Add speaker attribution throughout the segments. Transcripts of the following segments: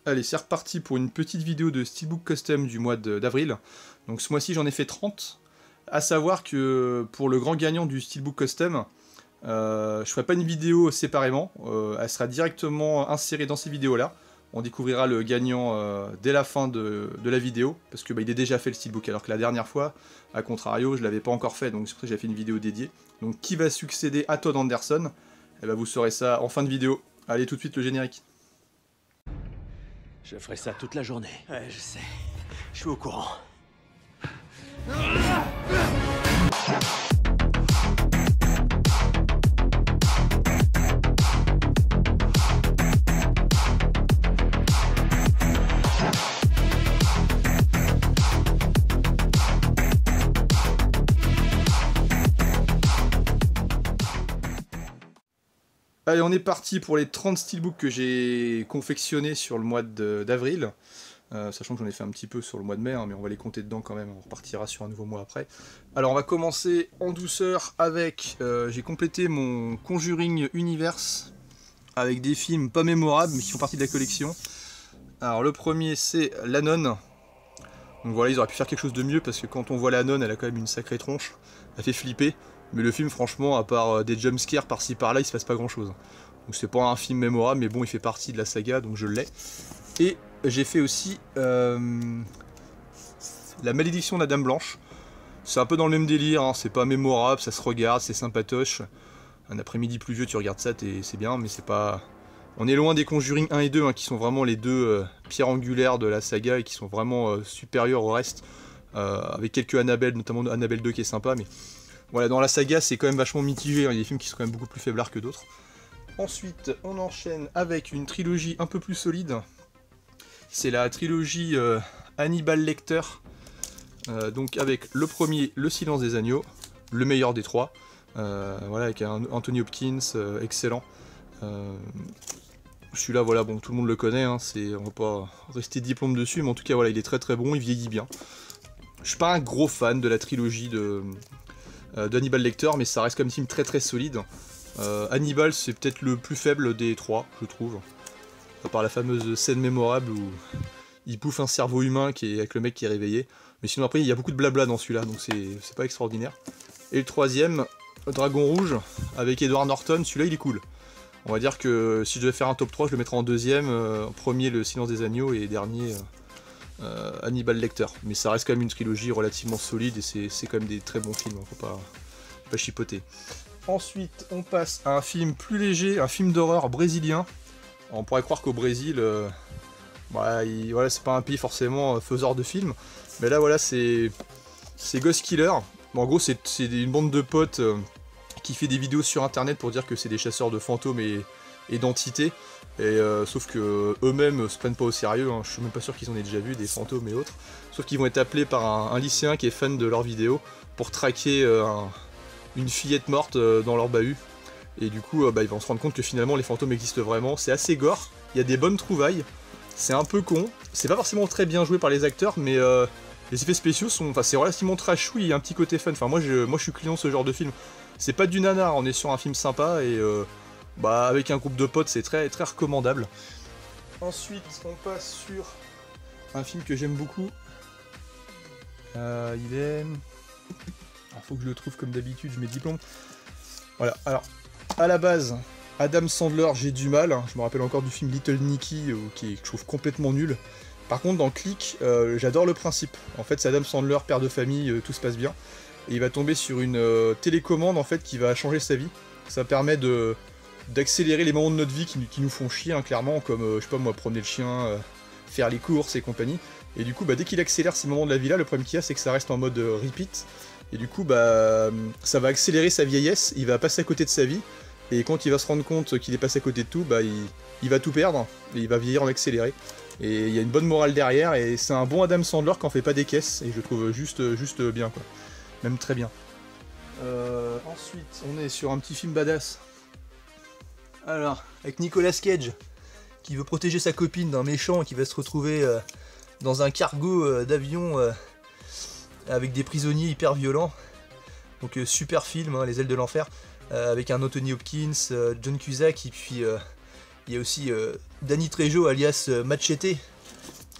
Speaker 1: Allez, c'est reparti pour une petite vidéo de Steelbook Custom du mois d'avril. Donc ce mois-ci, j'en ai fait 30. À savoir que pour le grand gagnant du Steelbook Custom, je ferai pas une vidéo séparément. Elle sera directement insérée dans ces vidéos-là. On découvrira le gagnant dès la fin de la vidéo, parce que il est déjà fait le Steelbook, alors que la dernière fois, à contrario, je l'avais pas encore fait, donc c'est pour ça que j'ai fait une vidéo dédiée. Donc qui va succéder à Todd Anderson? Eh ben, vous saurez ça en fin de vidéo. Allez, tout de suite le générique.
Speaker 2: Je ferai ça toute la journée.
Speaker 3: Ouais, je sais. Je suis au courant.
Speaker 1: Allez, on est parti pour les 30 steelbooks que j'ai confectionnés sur le mois d'avril. Sachant que j'en ai fait un petit peu sur le mois de mai, hein, mais on va les compter dedans quand même, on repartira sur un nouveau mois après. Alors on va commencer en douceur avec, j'ai complété mon Conjuring Universe, avec des films pas mémorables, mais qui font partie de la collection. Alors le premier c'est La Nonne. Donc voilà, ils auraient pu faire quelque chose de mieux, parce que quand on voit La Nonne, elle a quand même une sacrée tronche, elle fait flipper. Mais le film, franchement, à part des jumpscares par-ci par-là, il se passe pas grand-chose. Donc c'est pas un film mémorable, mais bon, il fait partie de la saga, donc je l'ai. Et j'ai fait aussi La Malédiction de la Dame Blanche. C'est un peu dans le même délire, hein, c'est pas mémorable, ça se regarde, c'est sympatoche. Un après-midi pluvieux, tu regardes ça, c'est bien, mais c'est pas... On est loin des Conjuring 1 et 2, hein, qui sont vraiment les deux pierres angulaires de la saga, et qui sont vraiment supérieurs au reste. Avec quelques Annabelle, notamment Annabelle 2 qui est sympa, mais... Voilà, dans la saga, c'est quand même vachement mitigé, hein. Il y a des films qui sont quand même beaucoup plus faiblards que d'autres. Ensuite, on enchaîne avec une trilogie un peu plus solide. C'est la trilogie Hannibal Lecter. Donc avec le premier, Le Silence des Agneaux, le meilleur des trois. Voilà, avec Anthony Hopkins, excellent. Celui-là, voilà, bon, tout le monde le connaît, hein, on va pas rester diplôme dessus, mais en tout cas, voilà, il est très très bon, il vieillit bien. Je suis pas un gros fan de la trilogie d'Hannibal Lecter, mais ça reste comme un film très très solide. Hannibal, c'est peut-être le plus faible des trois, je trouve. À part la fameuse scène mémorable où il bouffe un cerveau humain avec le mec qui est réveillé. Mais sinon après, il y a beaucoup de blabla dans celui-là, donc c'est pas extraordinaire. Et le troisième, Dragon Rouge, avec Edward Norton, celui-là il est cool. On va dire que si je devais faire un top 3, je le mettrais en deuxième, en premier Le Silence des Agneaux et dernier Hannibal Lecter. Mais ça reste quand même une trilogie relativement solide et c'est quand même des très bons films, hein, faut pas chipoter. Ensuite, on passe à un film plus léger, un film d'horreur brésilien. On pourrait croire qu'au Brésil, voilà, c'est pas un pays forcément faiseur de films, mais là voilà, c'est Ghost Killer. Bon, en gros, c'est une bande de potes qui fait des vidéos sur internet pour dire que c'est des chasseurs de fantômes et d'entités. Et sauf que eux-mêmes se prennent pas au sérieux, hein. Je suis même pas sûr qu'ils en aient déjà vu des fantômes et autres. Sauf qu'ils vont être appelés par un lycéen qui est fan de leurs vidéos pour traquer une fillette morte dans leur bahut. Et du coup, ils vont se rendre compte que finalement les fantômes existent vraiment. C'est assez gore, il y a des bonnes trouvailles, c'est un peu con, c'est pas forcément très bien joué par les acteurs, mais les effets spéciaux sont, c'est relativement trashouille, il y a un petit côté fun. Enfin moi je suis client de ce genre de film. C'est pas du nanar, on est sur un film sympa et avec un groupe de potes c'est très très recommandable. Ensuite on passe sur un film que j'aime beaucoup. Il est... Alors faut que je le trouve comme d'habitude, je mets diplôme. Voilà, alors à la base, Adam Sandler, j'ai du mal, hein. Je me rappelle encore du film Little Nicky, que je trouve complètement nul. Par contre dans Click, j'adore le principe. En fait c'est Adam Sandler, père de famille, tout se passe bien. Et il va tomber sur une télécommande en fait qui va changer sa vie. Ça permet d'accélérer les moments de notre vie qui nous font chier, hein, clairement, comme, je sais pas moi, promener le chien, faire les courses et compagnie. Et du coup, dès qu'il accélère ces moments de la vie là, le problème qu'il y a, c'est que ça reste en mode repeat. Et du coup, ça va accélérer sa vieillesse, il va passer à côté de sa vie, et quand il va se rendre compte qu'il est passé à côté de tout, il va tout perdre, et il va vieillir en accéléré. Et il y a une bonne morale derrière, et c'est un bon Adam Sandler qui en fait pas des caisses, et je le trouve juste bien, quoi. Même très bien. Ensuite, on est sur un petit film badass. Alors, avec Nicolas Cage, qui veut protéger sa copine d'un méchant, et qui va se retrouver dans un cargo d'avion avec des prisonniers hyper violents. Donc super film, hein, Les Ailes de l'Enfer, avec un Anthony Hopkins, John Cusack, et puis il y a aussi Danny Trejo alias Machete.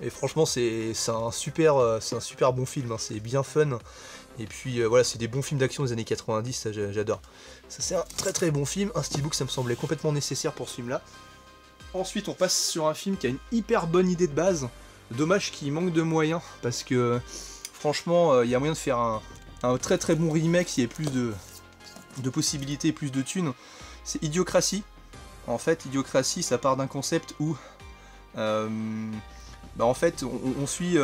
Speaker 1: Et franchement c'est un super bon film, hein. C'est bien fun. Et puis voilà, c'est des bons films d'action des années 90, ça j'adore. Ça c'est un très très bon film, un steelbook ça me semblait complètement nécessaire pour ce film là. Ensuite on passe sur un film qui a une hyper bonne idée de base. Dommage qu'il manque de moyens, parce que franchement il y a moyen de faire un très très bon remake s'il y a plus de possibilités, plus de thunes. C'est Idiocratie. En fait Idiocratie ça part d'un concept où en fait on suit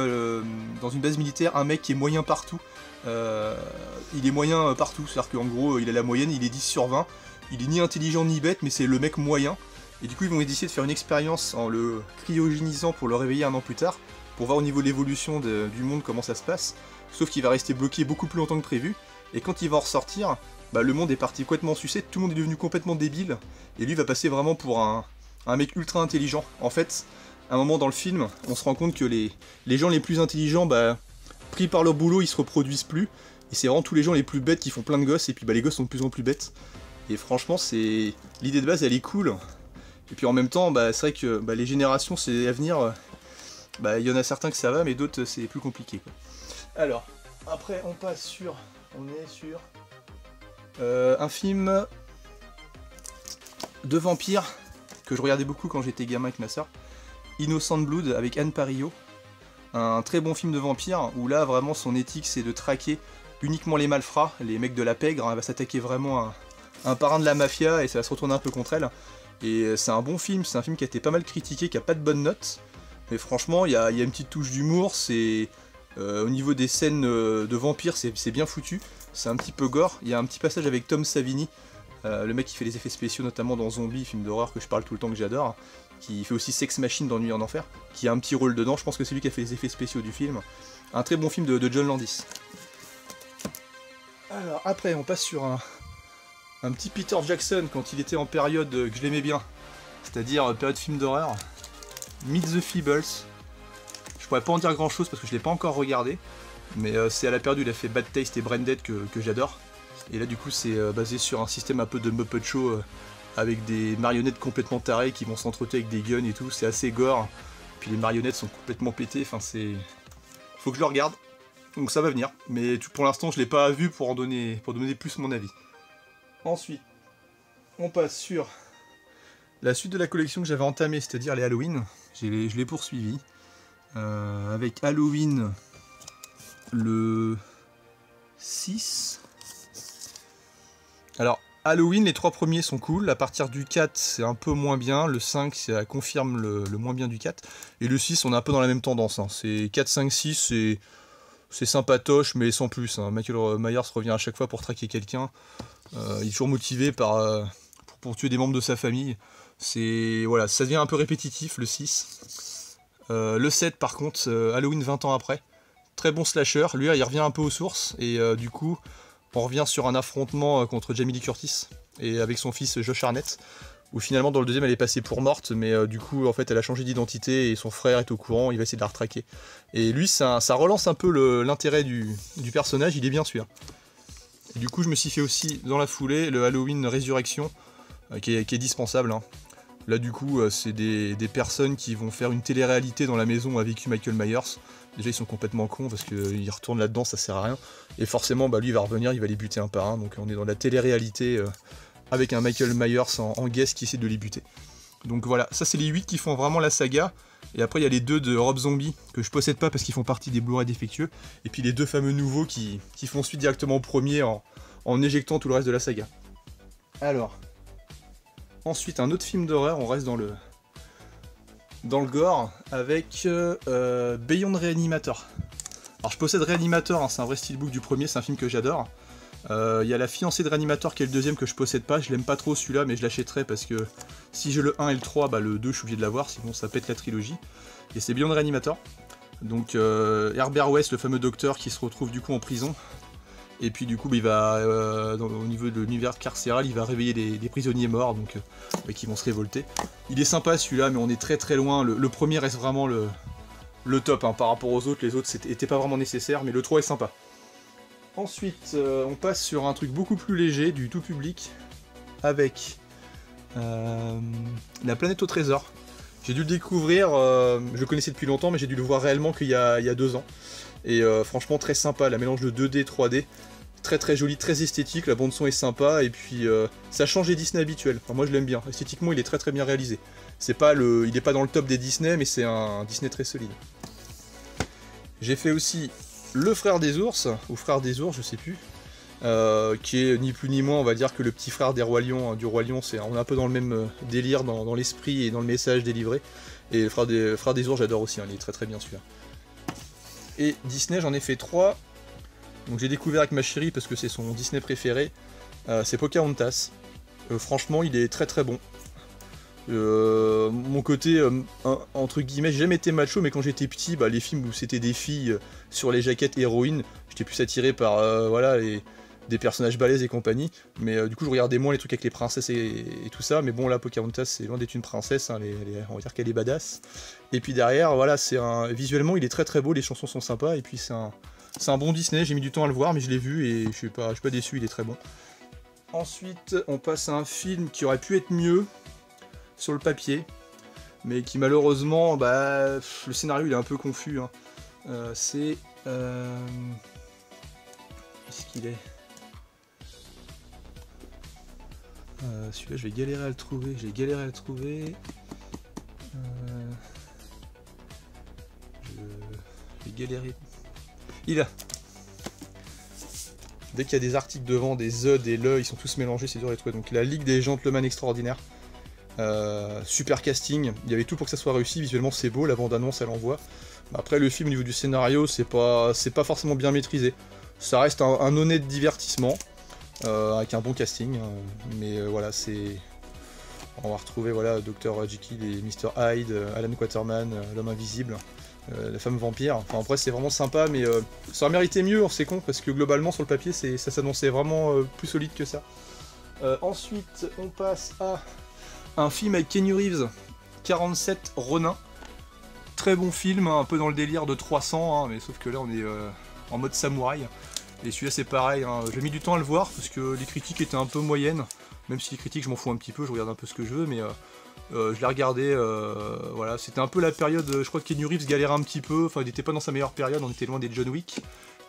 Speaker 1: dans une base militaire un mec qui est moyen partout. Il est moyen partout, c'est-à-dire qu'en gros il a la moyenne, il est 10 sur 20, il est ni intelligent ni bête, mais c'est le mec moyen. Et du coup ils vont décider de faire une expérience en le cryogénisant pour le réveiller un an plus tard, pour voir au niveau de l'évolution du monde comment ça se passe, sauf qu'il va rester bloqué beaucoup plus longtemps que prévu, et quand il va en ressortir, le monde est parti complètement en sucette, tout le monde est devenu complètement débile, et lui va passer vraiment pour un mec ultra intelligent. En fait, à un moment dans le film, on se rend compte que les gens les plus intelligents, pris par leur boulot, ils se reproduisent plus, et c'est vraiment tous les gens les plus bêtes qui font plein de gosses, et puis les gosses sont de plus en plus bêtes. Et franchement, l'idée de base elle est cool. Et puis en même temps, c'est vrai que les générations, c'est à venir, il y en a certains que ça va, mais d'autres c'est plus compliqué, quoi. Alors, après on est sur un film de vampire que je regardais beaucoup quand j'étais gamin avec ma soeur, Innocent Blood avec Anne Parillo. Un très bon film de vampire où là vraiment son éthique c'est de traquer uniquement les malfrats, les mecs de la pègre, hein. Elle va s'attaquer vraiment à un parrain de la mafia et ça va se retourner un peu contre elle. Et c'est un bon film, c'est un film qui a été pas mal critiqué, qui a pas de bonnes notes, mais franchement il y a une petite touche d'humour, c'est au niveau des scènes de vampires c'est bien foutu, c'est un petit peu gore, il y a un petit passage avec Tom Savini, le mec qui fait les effets spéciaux notamment dans Zombie, film d'horreur que je parle tout le temps que j'adore, qui fait aussi Sex Machine dans Nuit en Enfer, qui a un petit rôle dedans, je pense que c'est lui qui a fait les effets spéciaux du film, un très bon film de John Landis. Alors après on passe sur un petit Peter Jackson quand il était en période que je l'aimais bien, c'est-à-dire période film d'horreur, Meet the Feebles. Je pourrais pas en dire grand chose parce que je l'ai pas encore regardé, mais c'est à la période où il a fait Bad Taste et Braindead que j'adore. Et là du coup c'est basé sur un système un peu de Muppet Show avec des marionnettes complètement tarées qui vont s'entretuer avec des guns et tout, c'est assez gore. Puis les marionnettes sont complètement pétées, enfin c'est... Faut que je le regarde, donc ça va venir, mais pour l'instant je l'ai pas vu pour donner plus mon avis. Ensuite, on passe sur la suite de la collection que j'avais entamée, c'est-à-dire les Halloween. Je l'ai poursuivi. Avec Halloween le 6. Alors, Halloween, les 3 premiers sont cool. À partir du 4, c'est un peu moins bien. Le 5, ça confirme le moins bien du 4. Et le 6, on est un peu dans la même tendance, hein. C'est 4, 5, 6, c'est sympatoche, mais sans plus, hein. Michael Myers revient à chaque fois pour traquer quelqu'un. Il est toujours motivé pour tuer des membres de sa famille. Voilà, ça devient un peu répétitif, le 6. Le 7, par contre, Halloween 20 ans après. Très bon slasher. Lui, il revient un peu aux sources. Et du coup, on revient sur un affrontement contre Jamie Lee Curtis. Et avec son fils Josh Hartnett. Où finalement, dans le deuxième, elle est passée pour morte. Mais du coup, en fait, elle a changé d'identité. Et son frère est au courant. Il va essayer de la retraquer. Et lui, ça relance un peu l'intérêt du personnage. Il est bien sûr. Et du coup, je me suis fait aussi, dans la foulée, le Halloween Résurrection, qui est dispensable, hein. Là, du coup, c'est des personnes qui vont faire une télé-réalité dans la maison où a vécu Michael Myers. Déjà, ils sont complètement cons, parce qu'ils retournent là-dedans, ça sert à rien. Et forcément, lui, il va revenir, il va les buter un par un. Donc, on est dans la télé-réalité, avec un Michael Myers en guest qui essaie de les buter. Donc voilà, ça, c'est les 8 qui font vraiment la saga. Et après, il y a les 2 de Rob Zombie, que je possède pas parce qu'ils font partie des Blu-ray défectueux. Et puis les 2 fameux nouveaux qui font suite directement au premier en éjectant tout le reste de la saga. Alors, ensuite, un autre film d'horreur, on reste dans le gore, avec Beyond Reanimator. Alors je possède Reanimator, hein, c'est un vrai steelbook du premier, c'est un film que j'adore. Il y a La fiancée de Reanimator qui est le deuxième que je possède pas, je l'aime pas trop celui-là, mais je l'achèterai parce que si j'ai le 1 et le 3, le 2 je suis obligé de l'avoir, sinon ça pète la trilogie. Et c'est Beyond Reanimator. Donc Herbert West, le fameux docteur qui se retrouve du coup en prison. Et puis du coup il va, au niveau de l'univers carcéral, il va réveiller des prisonniers morts, donc qui vont se révolter. Il est sympa celui-là, mais on est très très loin. Le premier reste vraiment le top, hein, par rapport aux autres. Les autres n'étaient pas vraiment nécessaires, mais le 3 est sympa. Ensuite, on passe sur un truc beaucoup plus léger, du tout public, avec La planète au trésor. J'ai dû le découvrir, je le connaissais depuis longtemps, mais j'ai dû le voir réellement qu'il y a 2 ans. Et franchement très sympa, la mélange de 2D, 3D, très très joli, très esthétique, la bande son est sympa, et puis ça change des Disney habituels. Enfin, moi je l'aime bien, esthétiquement il est très très bien réalisé. C'est pas il est pas dans le top des Disney, mais c'est un Disney très solide. J'ai fait aussi Le Frère des Ours, ou Frère des Ours, je sais plus, qui est ni plus ni moins, on va dire, que le petit frère des Rois Lions, du Roi Lion. On est un peu dans le même délire, dans l'esprit et dans le message délivré. Et le Frère des Ours, j'adore aussi, hein, il est très très bien celui-là. Et Disney, j'en ai fait 3. Donc j'ai découvert avec ma chérie parce que c'est son Disney préféré. C'est Pocahontas. Franchement, il est très très bon. Mon côté, entre guillemets, j'ai jamais été macho, mais quand j'étais petit, les films où c'était des filles sur les jaquettes héroïnes, j'étais plus attiré par voilà, des personnages balèzes et compagnie. Mais du coup, je regardais moins les trucs avec les princesses et tout ça. Mais bon, là, Pocahontas, c'est loin d'être une princesse, hein, on va dire qu'elle est badass. Et puis derrière, voilà, visuellement, il est très très beau, les chansons sont sympas, et puis c'est un bon Disney. J'ai mis du temps à le voir, mais je l'ai vu et je suis pas déçu, il est très bon. Ensuite, on passe à un film qui aurait pu être mieux sur le papier, mais qui malheureusement, le scénario il est un peu confus. Hein. C'est... Qu'est-ce qu'il est, celui-là, je vais galérer à le trouver. Je vais galérer. Il a. Dès qu'il y a des articles devant, des E, des LE, ils sont tous mélangés, c'est dur à les trouver. Donc la Ligue des Gentlemen Extraordinaires. Super casting, il y avait tout pour que ça soit réussi, visuellement c'est beau, la bande-annonce elle envoie. Après le film au niveau du scénario c'est pas forcément bien maîtrisé. Ça reste un honnête divertissement, avec un bon casting, mais voilà, on va retrouver voilà, Dr. Jekyll et Mr. Hyde, Alan Quaterman, l'homme invisible, la femme vampire. Enfin après c'est vraiment sympa, mais ça aurait mérité mieux, c'est con, parce que globalement sur le papier ça s'annonçait vraiment plus solide que ça. Ensuite on passe à un film avec Keanu Reeves, 47 Ronin. Très bon film, hein, un peu dans le délire de 300, hein, mais sauf que là on est en mode samouraï. Et celui-là c'est pareil, hein. J'ai mis du temps à le voir parce que les critiques étaient un peu moyennes. Même si les critiques je m'en fous un petit peu, je regarde un peu ce que je veux, mais je l'ai regardé, voilà. C'était un peu la période, je crois que Keanu Reeves galérait un petit peu, enfin il n'était pas dans sa meilleure période, on était loin des John Wick.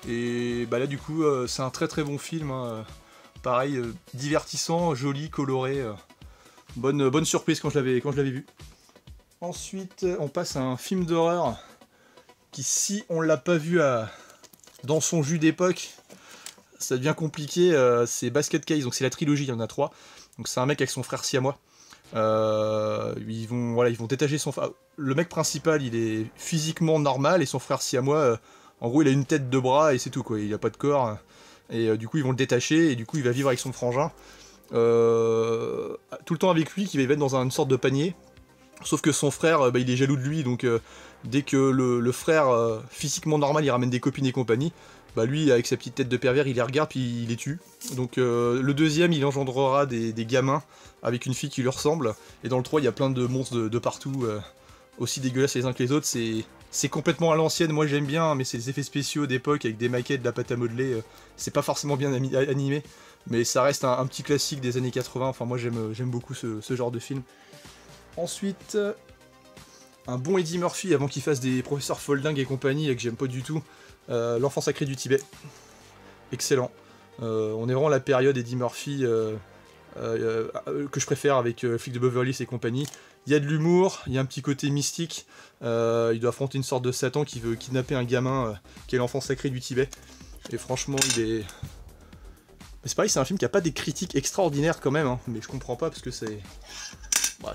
Speaker 1: Et là du coup c'est un très très bon film, hein. Pareil, divertissant, joli, coloré. Bonne surprise quand je l'avais vu. Ensuite, on passe à un film d'horreur qui, si on l'a pas vu dans son jus d'époque, ça devient compliqué. C'est Basket Case, donc c'est la trilogie, il y en a 3. Donc c'est un mec avec son frère siamois. Ils vont détacher son frère. Le mec principal, il est physiquement normal et son frère siamois, en gros, il a une tête, 2 bras et c'est tout quoi. Il a pas de corps. Et du coup, ils vont le détacher et du coup, il va vivre avec son frangin. Tout le temps avec lui, qui va être dans une sorte de panier. Sauf que son frère, il est jaloux de lui, donc dès que le frère physiquement normal, il ramène des copines et compagnie, lui, avec sa petite tête de pervers, il les regarde puis il les tue. Donc le deuxième, il engendrera des gamins avec une fille qui lui ressemble. Et dans le 3, il y a plein de monstres de partout, aussi dégueulasses les uns que les autres. C'est complètement à l'ancienne, moi j'aime bien, mais c'est des effets spéciaux d'époque avec des maquettes, de la pâte à modeler. C'est pas forcément bien animé. Mais ça reste un petit classique des années 80, enfin moi j'aime beaucoup ce genre de film. Ensuite, un bon Eddie Murphy avant qu'il fasse des professeurs folding et compagnie, et que j'aime pas du tout, L'Enfant sacré du Tibet. Excellent. On est vraiment à la période Eddie Murphy que je préfère avec Flic de Beverly Hills et compagnie. Il y a de l'humour, il y a un petit côté mystique, il doit affronter une sorte de Satan qui veut kidnapper un gamin qui est l'Enfant sacré du Tibet. Et franchement, il est... C'est pareil, c'est un film qui a pas des critiques extraordinaires quand même, hein, mais je comprends pas parce que c'est...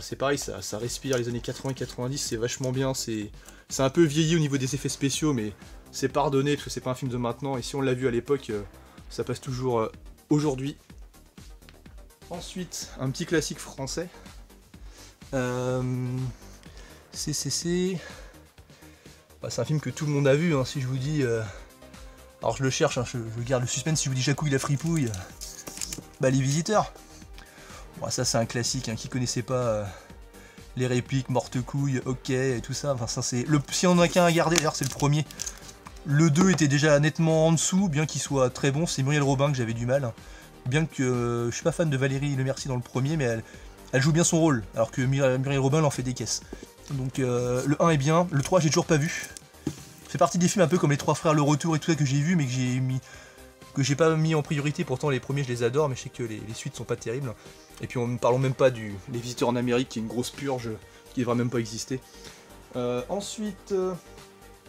Speaker 1: c'est pareil, ça respire les années 80-90, c'est vachement bien, c'est un peu vieilli au niveau des effets spéciaux, mais c'est pardonné parce que c'est pas un film de maintenant, et si on l'a vu à l'époque, ça passe toujours aujourd'hui. Ensuite, un petit classique français. C'est un film que tout le monde a vu, hein, si je vous dis... Alors je le cherche, hein, je garde le suspense, si je vous dis Jacouille la fripouille, Les Visiteurs. Bon, ça c'est un classique, hein, qui connaissait pas les répliques, morte couille, ok, et tout ça. Enfin, ça c'est si on en a qu'un à garder, d'ailleurs c'est le premier. Le 2 était déjà nettement en dessous, bien qu'il soit très bon. C'est Muriel Robin que j'avais du mal. Bien que je suis pas fan de Valérie Lemercier dans le premier, mais elle joue bien son rôle, alors que Muriel Robin elle en fait des caisses.
Speaker 2: Donc le 1 est bien, le 3 j'ai toujours pas vu. Ça fait partie des films un peu comme les Trois Frères, Le Retour et tout ça que j'ai vu mais que j'ai pas mis en priorité. Pourtant les premiers je les adore mais je sais que les suites sont pas terribles. Et puis parlons même pas Les Visiteurs en Amérique qui est une grosse purge qui devrait même pas exister. Ensuite,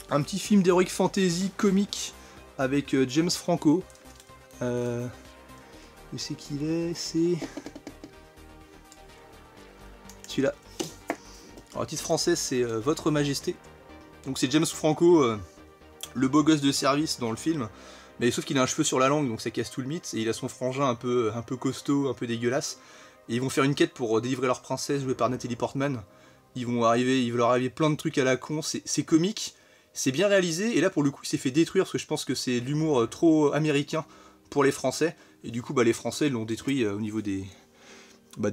Speaker 2: un petit film d'heroic fantasy comique avec James Franco. Où c'est qu'il est? C'est celui-là. Alors, le titre français, c'est Votre Majesté. Donc, c'est James Franco, le beau gosse de service dans le film. Mais sauf qu'il a un cheveu sur la langue, donc ça casse tout le mythe. Et il a son frangin un peu costaud, un peu dégueulasse. Et ils vont faire une quête pour délivrer leur princesse, jouée par Nathalie Portman. Il va leur arriver plein de trucs à la con. C'est comique, c'est bien réalisé. Et là, pour le coup, il s'est fait détruire parce que je pense que c'est de l'humour trop américain pour les Français. Et du coup, les Français l'ont détruit au niveau des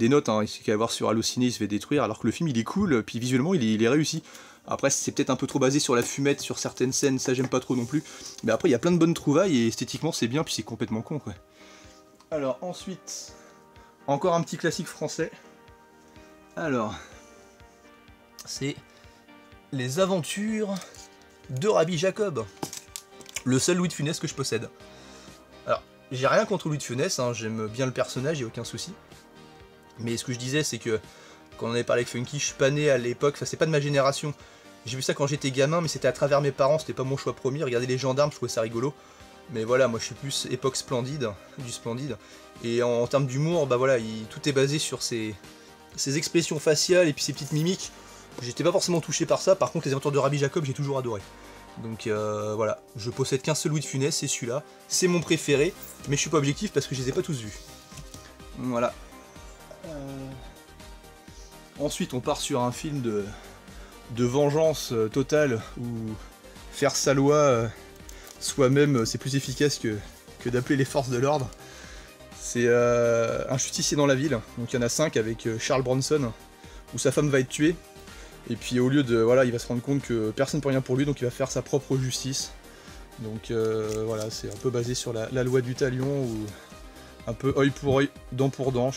Speaker 2: notes. Hein. Il suffit qu'à voir sur Allociné, il se fait détruire. Alors que le film, il est cool, puis visuellement, il est réussi. Après, c'est peut-être un peu trop basé sur la fumette, sur certaines scènes, ça j'aime pas trop non plus. Mais après, il y a plein de bonnes trouvailles et esthétiquement, c'est bien, puis c'est complètement con, quoi. Alors, ensuite, encore un petit classique français. Alors, c'est Les Aventures de Rabbi Jacob. Le seul Louis de Funès que je possède. Alors, j'ai rien contre Louis de Funès, hein, j'aime bien le personnage, y'a aucun souci. Mais ce que je disais, c'est que quand on avait parlé avec Funky, je suis pas né à l'époque, c'est pas de ma génération. J'ai vu ça quand j'étais gamin, mais c'était à travers mes parents, c'était pas mon choix premier. Regarder les gendarmes, je trouvais ça rigolo. Mais voilà, moi je suis plus époque Splendide, du Splendide. Et en termes d'humour, voilà, tout est basé sur ses expressions faciales et puis ses petites mimiques. J'étais pas forcément touché par ça, par contre les aventures de Rabbi Jacob, j'ai toujours adoré. Donc voilà, je possède qu'un seul Louis de Funès, c'est celui-là. C'est mon préféré, mais je suis pas objectif parce que je les ai pas tous vus. Voilà. Ensuite, on part sur un film de vengeance totale, où faire sa loi soi-même, c'est plus efficace que d'appeler les forces de l'ordre. C'est un justicier dans la ville, donc il y en a 5 avec Charles Bronson, où sa femme va être tuée. Et puis au lieu de... Voilà, il va se rendre compte que personne ne peut rien pour lui, donc il va faire sa propre justice. Donc voilà, c'est un peu basé sur la loi du talion, ou un peu œil pour œil, dent pour dent.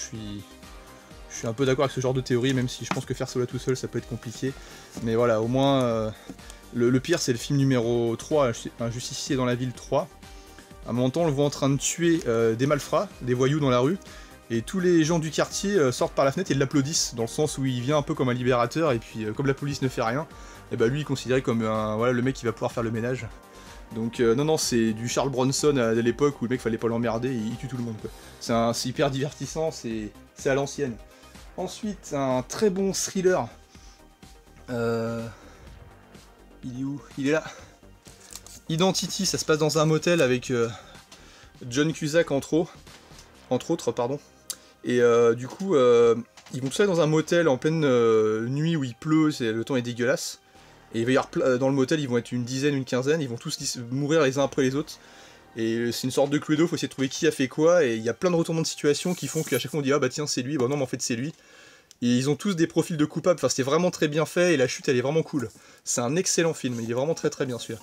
Speaker 2: Je suis un peu d'accord avec ce genre de théorie, même si je pense que faire cela tout seul, ça peut être compliqué. Mais voilà, au moins, le pire, c'est le film numéro 3, Un justicier dans la ville 3. À un moment donné, on le voit en train de tuer des malfrats, des voyous dans la rue. Et tous les gens du quartier sortent par la fenêtre et l'applaudissent, dans le sens où il vient un peu comme un libérateur, et puis comme la police ne fait rien, et lui il est considéré comme le mec qui va pouvoir faire le ménage. Donc non, c'est du Charles Bronson à l'époque où le mec fallait pas l'emmerder, il tue tout le monde, quoi. C'est hyper divertissant, c'est à l'ancienne. Ensuite, un très bon thriller. Il est où? Il est là. Identity, ça se passe dans un motel avec John Cusack entre autres, pardon. Et du coup, ils vont tous aller dans un motel en pleine nuit où il pleut, le temps est dégueulasse. Et il va y avoir, dans le motel, ils vont être une dizaine, une quinzaine, ils vont tous mourir les uns après les autres. Et c'est une sorte de Cluedo, faut essayer de trouver qui a fait quoi, et il y a plein de retournements de situation qui font qu'à chaque fois on dit ah bah tiens c'est lui, bah non mais en fait c'est lui. Et ils ont tous des profils de coupables, enfin c'était vraiment très bien fait, et la chute elle est vraiment cool. C'est un excellent film, il est vraiment très très bien celui-là.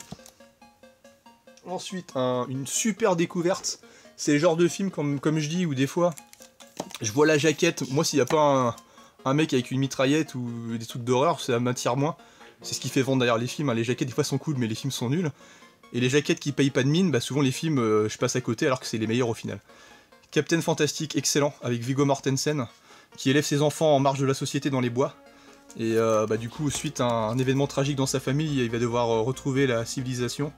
Speaker 2: Ensuite, une super découverte, c'est le genre de film comme je dis, où des fois, je vois la jaquette, moi s'il n'y a pas un mec avec une mitraillette ou des trucs d'horreur, ça m'attire moins. C'est ce qui fait vendre d'ailleurs les films, hein. Les jaquettes des fois sont cool mais les films sont nuls. Et les jaquettes qui payent pas de mine, souvent les films je passe à côté alors que c'est les meilleurs au final. Captain Fantastic, excellent, avec Viggo Mortensen, qui élève ses enfants en marge de la société dans les bois. Et du coup, suite à un événement tragique dans sa famille, il va devoir retrouver la civilisation.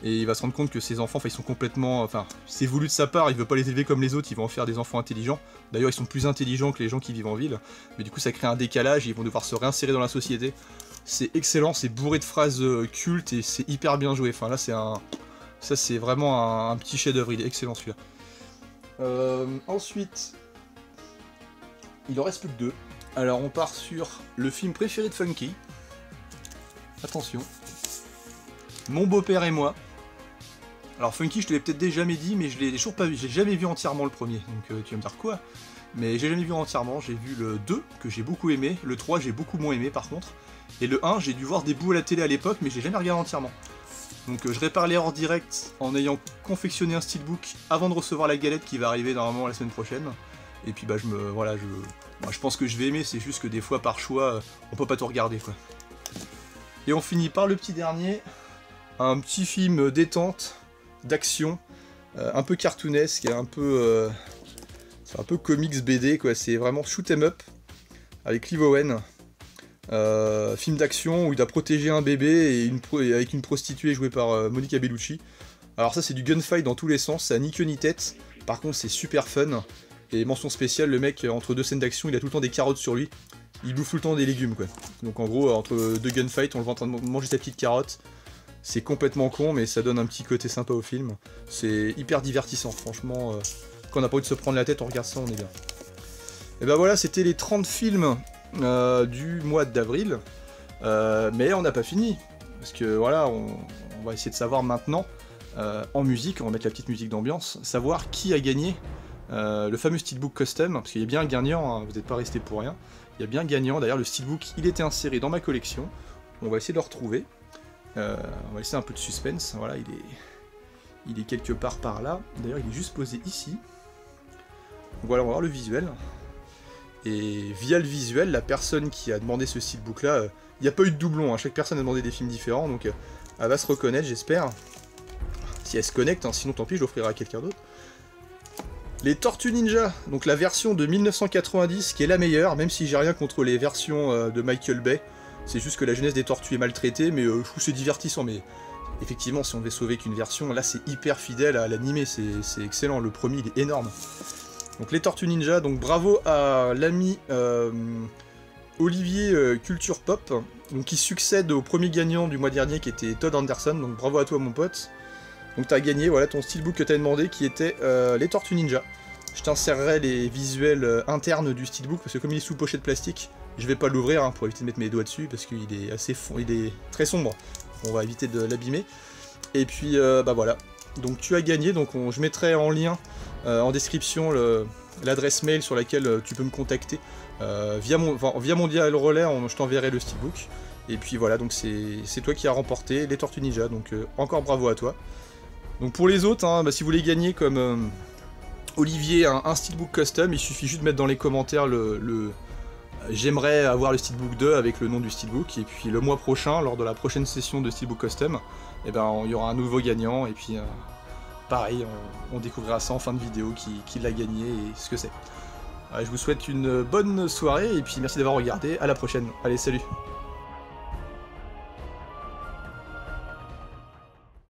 Speaker 2: Et il va se rendre compte que ses enfants, ils sont complètement... c'est voulu de sa part, il veut pas les élever comme les autres, il va en faire des enfants intelligents. D'ailleurs, ils sont plus intelligents que les gens qui vivent en ville. Mais du coup, ça crée un décalage, et ils vont devoir se réinsérer dans la société. C'est excellent, c'est bourré de phrases cultes, et c'est hyper bien joué. Enfin là, ça, c'est vraiment un petit chef-d'œuvre, il est excellent celui-là. Ensuite, il en reste plus que 2. Alors, on part sur le film préféré de Funky. Attention. Mon beau-père et moi. Alors Funky, je te l'ai peut-être déjà jamais dit, mais je l'ai toujours pas vu. J'ai jamais vu entièrement le premier, donc tu vas me dire quoi? Mais j'ai jamais vu entièrement. J'ai vu le 2, que j'ai beaucoup aimé. Le 3, j'ai beaucoup moins aimé par contre. Et le 1, j'ai dû voir des bouts à la télé à l'époque, mais je l'ai jamais regardé entièrement. Donc je répare l'erreur directe en ayant confectionné un steelbook avant de recevoir la galette qui va arriver normalement la semaine prochaine. Et puis Moi, je pense que je vais aimer, c'est juste que des fois, par choix, on peut pas tout regarder, quoi. Et on finit par le petit dernier, un petit film détente, d'action, un peu cartoonesque, c'est un peu comics BD, quoi. C'est vraiment shoot 'em up, avec Clive Owen. Film d'action où il doit protéger un bébé et avec une prostituée jouée par Monica Bellucci. Alors ça c'est du gunfight dans tous les sens, ça ni queue ni tête, par contre c'est super fun. Et mention spéciale, le mec entre deux scènes d'action il a tout le temps des carottes sur lui, il bouffe tout le temps des légumes quoi. Donc en gros entre deux gunfights on le voit en train de manger sa petite carotte. C'est complètement con mais ça donne un petit côté sympa au film. C'est hyper divertissant franchement, quand on n'a pas envie de se prendre la tête on regarde ça on est bien. Et ben voilà c'était les 30 films du mois d'avril, mais on n'a pas fini, parce que voilà, on va essayer de savoir maintenant, en musique, on va mettre la petite musique d'ambiance, savoir qui a gagné le fameux Steelbook Custom, parce qu'il y a bien un gagnant, hein, vous n'êtes pas resté pour rien, il y a bien un gagnant, d'ailleurs le Steelbook il était inséré dans ma collection, on va essayer de le retrouver, on va laisser un peu de suspense, voilà, il est quelque part par là, d'ailleurs il est juste posé ici, donc voilà, on va voir le visuel. Et via le visuel, la personne qui a demandé ce steelbook là, il n'y a pas eu de doublon, hein, chaque personne a demandé des films différents, donc elle va se reconnaître j'espère. Si elle se connecte, hein, sinon tant pis je l'offrirai à quelqu'un d'autre. Les Tortues Ninja, donc la version de 1990 qui est la meilleure, même si j'ai rien contre les versions de Michael Bay. C'est juste que la jeunesse des tortues est maltraitée, mais je trouve que c'est divertissant, mais effectivement si on devait sauver qu'une version, là c'est hyper fidèle à l'animé, c'est excellent, le premier il est énorme. Donc les Tortues Ninja, donc bravo à l'ami Olivier Culture Pop, donc qui succède au premier gagnant du mois dernier qui était Todd Anderson, donc bravo à toi mon pote. Donc t'as gagné, voilà ton steelbook que t'as demandé qui était les Tortues Ninja. Je t'insérerai les visuels internes du steelbook parce que comme il est sous pochette plastique, je vais pas l'ouvrir hein, pour éviter de mettre mes doigts dessus parce qu'il est assez il est très sombre, on va éviter de l'abîmer. Et puis bah voilà, donc tu as gagné, donc je mettrai en lien en description l'adresse mail sur laquelle tu peux me contacter. Via mon dial relais, je t'enverrai le steelbook. Et puis voilà, donc c'est toi qui as remporté les Tortues Ninja, donc encore bravo à toi. Donc pour les autres, hein, bah, si vous voulez gagner comme Olivier un steelbook custom, il suffit juste de mettre dans les commentaires j'aimerais avoir le steelbook 2 avec le nom du steelbook. Et puis le mois prochain, lors de la prochaine session de steelbook custom, et ben, il y aura un nouveau gagnant et puis... pareil, on découvrira ça en fin de vidéo, qui l'a gagné et ce que c'est. Je vous souhaite une bonne soirée et puis merci d'avoir regardé, à la prochaine. Allez, salut!